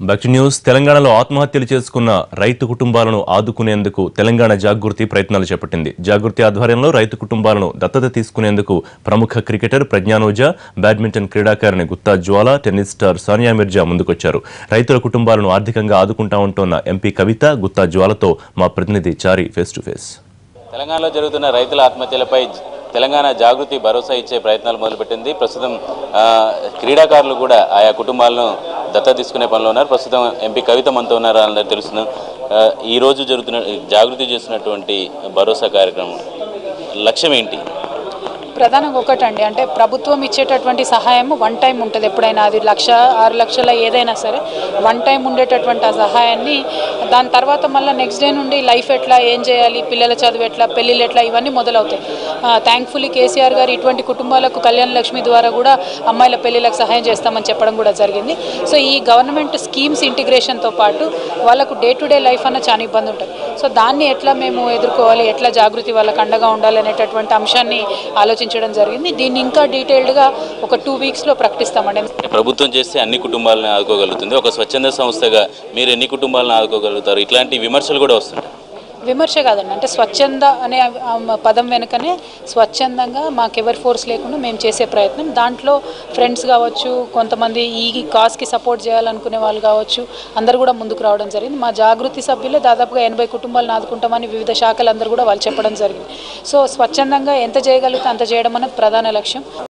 Back to news. తెలంగాణలో ఆత్మహత్యలు చేసుకున్న రైతు కుటుంబాలను ఆదుకునేందుకు తెలంగాణ జాగృతి ప్రయత్నాలు చేపట్టింది. జాగృతి ఆధ్వర్యంలో రైతు కుటుంబాలను దత్తత తీసుకునేందుకు ప్రముఖ క్రికెటర్ ప్రజ్ఞానోజా, బ్యాడ్మింటన్ క్రీడాకారిణి గుత్తా జ్వాల, టెన్నిస్ స్టార్ సానియా మిర్జా ముందుకొచ్చారు. రైతుల కుటుంబాలను ఆర్థికంగా ఆదుకుంటామంటోన్న ఎంపీ కవిత, గుత్తా జ్వాలతో మా ప్రతినిధి చారి ఫేస్ టు ఫేస్. తెలంగాణలో జరుగుతున్న రైతుల ఆత్మహత్యలపై తెలంగాణ జాగృతి భరోసా ఇచ్చే ప్రయత్నాలు మొదలుపెట్టింది. ప్రస్తుతం క్రీడాకారులు కూడా ఆయా కుటుంబాలను దత్తత తీసుకునే పనిలో ఉన్నారు. ప్రస్తుతం ఎంపీ కవిత మనతో ఉన్నారు, అందరూ తెలుసు. ఈరోజు జరుగుతున్న జాగృతి చేస్తున్నటువంటి భరోసా కార్యక్రమం లక్ష్యం ఏంటి? ప్రధానంగా ఒకటండి, అంటే ప్రభుత్వం ఇచ్చేటటువంటి సహాయం వన్ టైం ఉంటుంది. ఎప్పుడైనా అది 1,00,000, 6,00,000 ఏదైనా సరే వన్ టైం ఉండేటటువంటి ఆ సహాయాన్ని దాని తర్వాత మళ్ళీ నెక్స్ట్ డే నుండి లైఫ్ ఎట్లా, ఏం చేయాలి, పిల్లల చదువు ఎట్లా, పెళ్ళిళ్ళు ఎట్లా, ఇవన్నీ మొదలవుతాయి. థ్యాంక్ఫుల్లీ కేసీఆర్ గారు ఇటువంటి కుటుంబాలకు కళ్యాణ లక్ష్మి ద్వారా కూడా అమ్మాయిల పెళ్ళిళ్ళకి సహాయం చేస్తామని చెప్పడం కూడా జరిగింది. సో ఈ గవర్నమెంట్ స్కీమ్స్ ఇంటిగ్రేషన్తో పాటు వాళ్ళకు డే టు డే లైఫ్ అన్న చాలా ఇబ్బంది ఉంటుంది. సో దాన్ని ఎట్లా మేము ఎదుర్కోవాలి, ఎట్లా జాగృతి వాళ్ళకి అండగా ఉండాలి అనేటటువంటి అంశాన్ని ఆలోచించడం జరిగింది. దీన్ని ఇంకా డీటెయిల్డ్గా ఒక 2 వీక్స్లో ప్రకటిస్తామండి. ప్రభుత్వం చేస్తే అన్ని కుటుంబాలను ఆదుకోగలుగుతుంది, ఒక స్వచ్ఛంద సంస్థగా మీరు ఎన్ని కుటుంబాలను ఆదుకోగలుగుతారు? ఇట్లాంటి విమర్శలు కూడా వస్తున్నాయి. విమర్శ కాదండి, అంటే స్వచ్ఛంద అనే పదం వెనుకనే స్వచ్ఛందంగా మాకెవరి ఫోర్స్ లేకుండా మేము చేసే ప్రయత్నం. దాంట్లో ఫ్రెండ్స్ కావచ్చు, కొంతమంది ఈ కాజ్కి సపోర్ట్ చేయాలనుకునే వాళ్ళు కావచ్చు, అందరూ కూడా ముందుకు రావడం జరిగింది. మా జాగృతి సభ్యులే దాదాపుగా 80 కుటుంబాలను ఆదుకుంటామని వివిధ శాఖలందరూ కూడా వాళ్ళు చెప్పడం జరిగింది. సో స్వచ్ఛందంగా ఎంత చేయగలిగితే అంత చేయడం అనేది ప్రధాన లక్ష్యం.